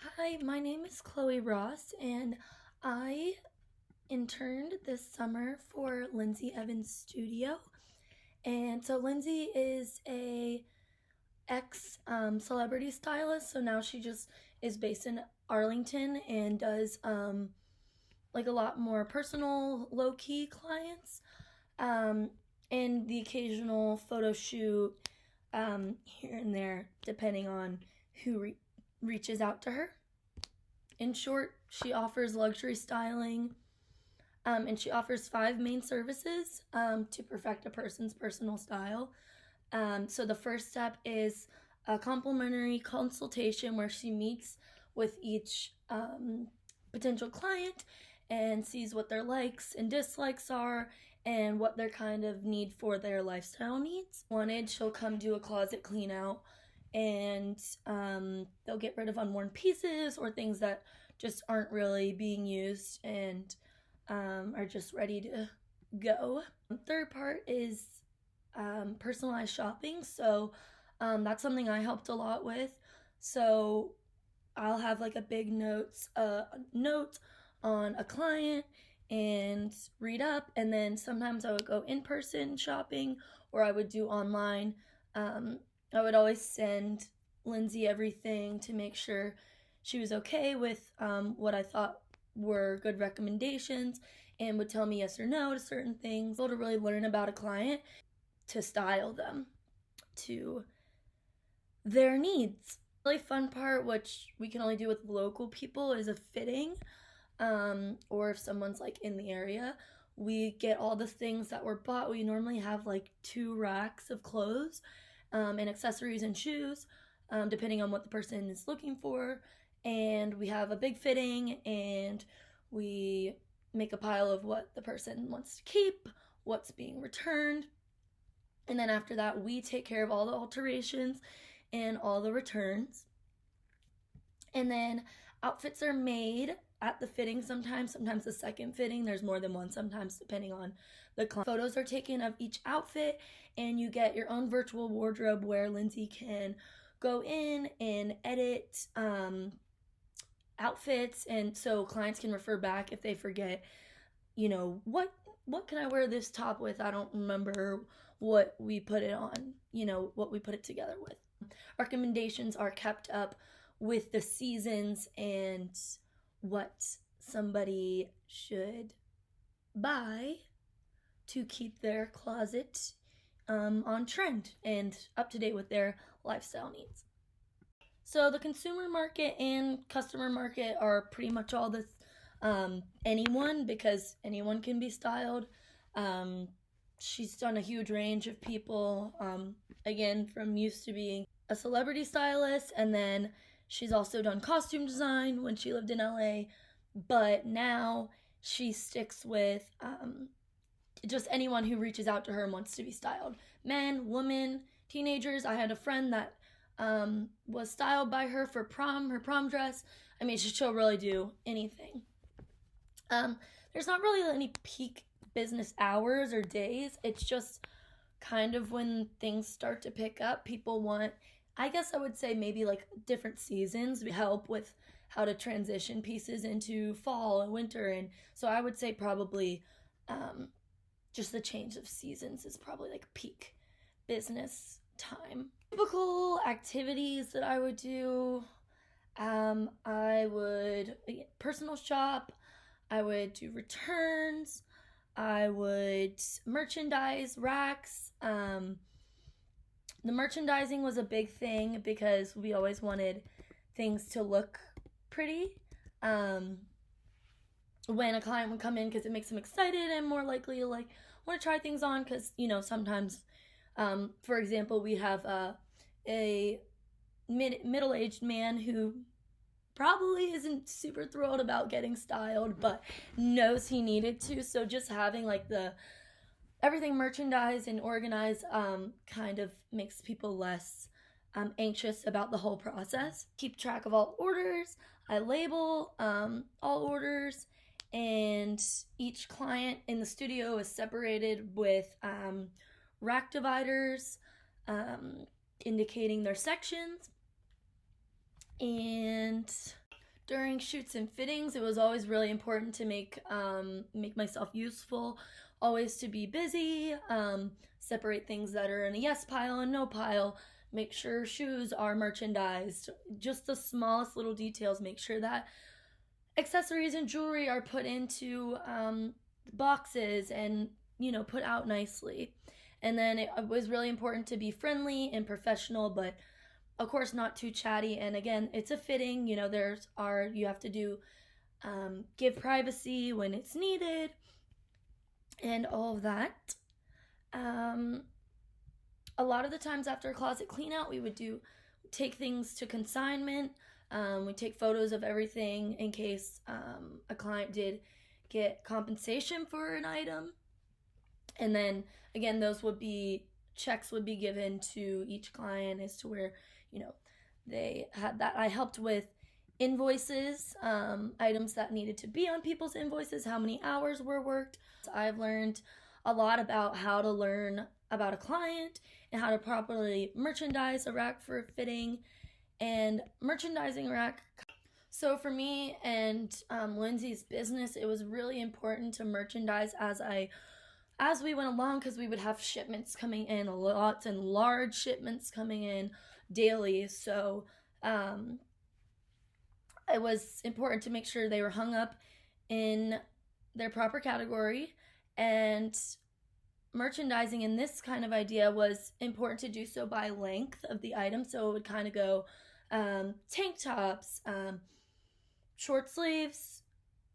Hi, my name is Chloe Ross, and I interned this summer for Lindsey Evans Studio. And so Lindsey is a ex celebrity stylist, so now she just is based in Arlington and does like a lot more personal, low key clients, um, and the occasional photo shoot here and there, depending on who reaches out to her. In short, she offers luxury styling, and she offers 5 main services to perfect a person's personal style. So the first step is a complimentary consultation where she meets with each potential client and sees what their likes and dislikes are and what their kind of need for their lifestyle needs. Wanted, she'll come do a closet clean out and they'll get rid of unworn pieces or things that just aren't really being used and are just ready to go. The third part is personalized shopping. So that's something I helped a lot with. So I'll have like a big note on a client and read up, and then sometimes I would go in person shopping or I would do online. I would always send Lindsey everything to make sure she was okay with what I thought were good recommendations and would tell me yes or no to certain things. To really learn about a client, to style them to their needs. The really fun part, which we can only do with local people, is a fitting, or if someone's like in the area, we get all the things that were bought. We normally have like 2 racks of clothes and accessories and shoes, depending on what the person is looking for. And we have a big fitting and we make a pile of what the person wants to keep, what's being returned. And then after that, we take care of all the alterations and all the returns. And then outfits are made at the fitting sometimes the second fitting. There's more than one sometimes, depending on the client. Photos are taken of each outfit, and you get your own virtual wardrobe where Lindsey can go in and edit outfits, and so clients can refer back if they forget, what can I wear this top with? I don't remember what we put it on, what we put it together with. Recommendations are kept up with the seasons and what somebody should buy to keep their closet on trend and up to date with their lifestyle needs. So the consumer market and customer market are pretty much all this anyone, because anyone can be styled. She's done a huge range of people, again, from used to being a celebrity stylist, and then she's also done costume design when she lived in LA, but now she sticks with just anyone who reaches out to her and wants to be styled. Men, women, teenagers. I had a friend that was styled by her for prom, her prom dress. I mean, she'll really do anything. There's not really any peak business hours or days. It's just kind of when things start to pick up. People want, I guess I would say, maybe like different seasons. We help with how to transition pieces into fall and winter, and so I would say probably just the change of seasons is probably like peak business time. Typical activities that I would do, I would personal shop, I would do returns, I would merchandise racks. The merchandising was a big thing because we always wanted things to look pretty when a client would come in, because it makes them excited and more likely to like want to try things on, because sometimes for example, we have a middle-aged man who probably isn't super thrilled about getting styled but knows he needed to, so just having like everything merchandised and organized kind of makes people less anxious about the whole process. Keep track of all orders. I label all orders, and each client in the studio is separated with rack dividers indicating their sections. And During shoots and fittings, it was always really important to make myself useful, always to be busy, separate things that are in a yes pile and no pile, make sure shoes are merchandised, just the smallest little details, make sure that accessories and jewelry are put into boxes and, put out nicely. And then it was really important to be friendly and professional, but of course not too chatty. And again, it's a fitting, you have to do give privacy when it's needed and all of that. A lot of the times after a closet clean out, we would take things to consignment. We take photos of everything in case a client did get compensation for an item. And then again, checks would be given to each client as to where, they had that. I helped with invoices, items that needed to be on people's invoices, how many hours were worked. So I've learned a lot about how to learn about a client and how to properly merchandise a rack for a fitting and merchandising a rack. So for me and Lindsey's business, it was really important to merchandise as we went along, because we would have shipments coming in, lots and large shipments coming in daily. So it was important to make sure they were hung up in their proper category, and merchandising in this kind of idea was important to do so by length of the item. So it would kind of go tank tops, short sleeves,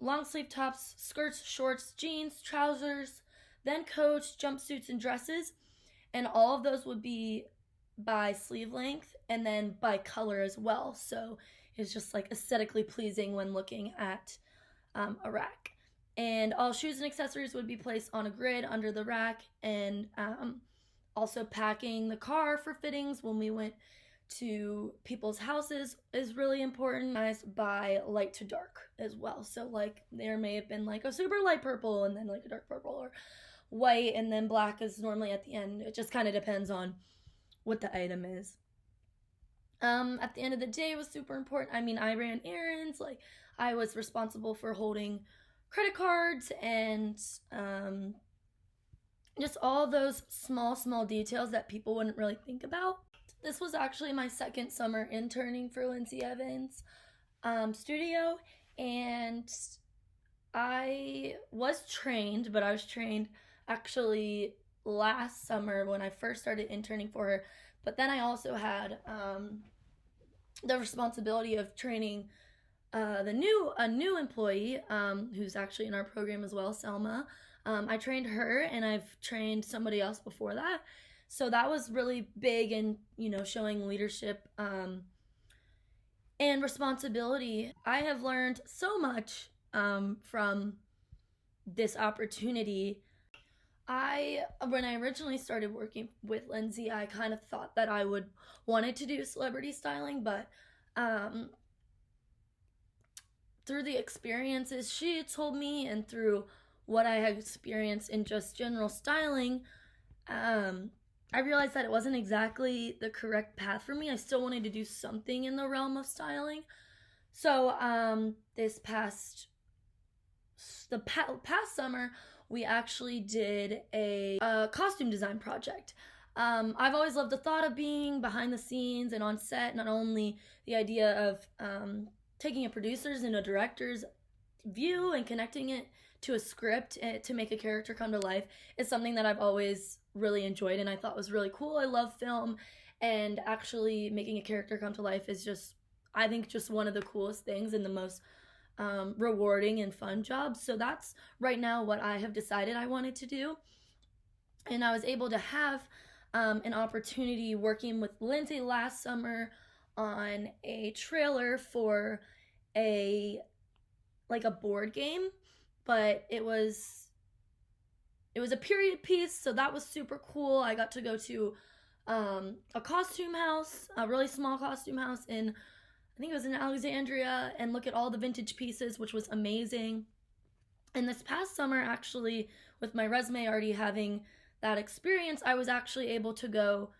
long sleeve tops, skirts, shorts, jeans, trousers, then coats, jumpsuits, and dresses. And all of those would be by sleeve length and then by color as well. So it's just like aesthetically pleasing when looking at a rack. And all shoes and accessories would be placed on a grid under the rack, and also packing the car for fittings when we went to people's houses is really important. By light to dark as well. So like there may have been like a super light purple and then like a dark purple, or white and then black is normally at the end. It just kind of depends on what the item is. At the end of the day, it was super important. I ran errands. Like I was responsible for holding credit cards and just all those small details that people wouldn't really think about. This was actually my second summer interning for Lindsey Evans Studio, and I was trained, but I was trained actually last summer when I first started interning for her. But then I also had the responsibility of training a new employee who's actually in our program as well, Selma. I trained her, and I've trained somebody else before that. So that was really big in, showing leadership and responsibility. I have learned so much from this opportunity. When I originally started working with Lindsey, I kind of thought that I wanted to do celebrity styling, but through the experiences she had told me and through what I had experienced in just general styling, I realized that it wasn't exactly the correct path for me. I still wanted to do something in the realm of styling. So this past summer, we actually did a costume design project. I've always loved the thought of being behind the scenes and on set. Not only the idea of taking a producer's and a director's view and connecting it to a script to make a character come to life is something that I've always really enjoyed and I thought was really cool. I love film, and actually making a character come to life is just, I think, just one of the coolest things and the most rewarding and fun jobs. So that's right now what I have decided I wanted to do. And I was able to have an opportunity working with Lindsey last summer on a trailer for a board game, but it was a period piece, so that was super cool. I got to go to a costume house, a really small costume house I think it was in Alexandria, and look at all the vintage pieces, which was amazing. And this past summer, actually, with my resume already having that experience, I was actually able to go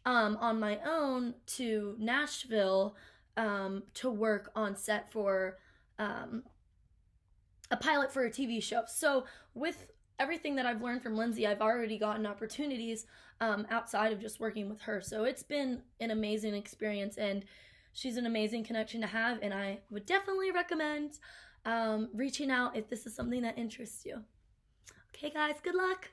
on my own to Nashville to work on set for a pilot for a TV show. So with everything that I've learned from Lindsey, I've already gotten opportunities outside of just working with her. So it's been an amazing experience, and she's an amazing connection to have, and I would definitely recommend reaching out if this is something that interests you. Okay, guys, good luck.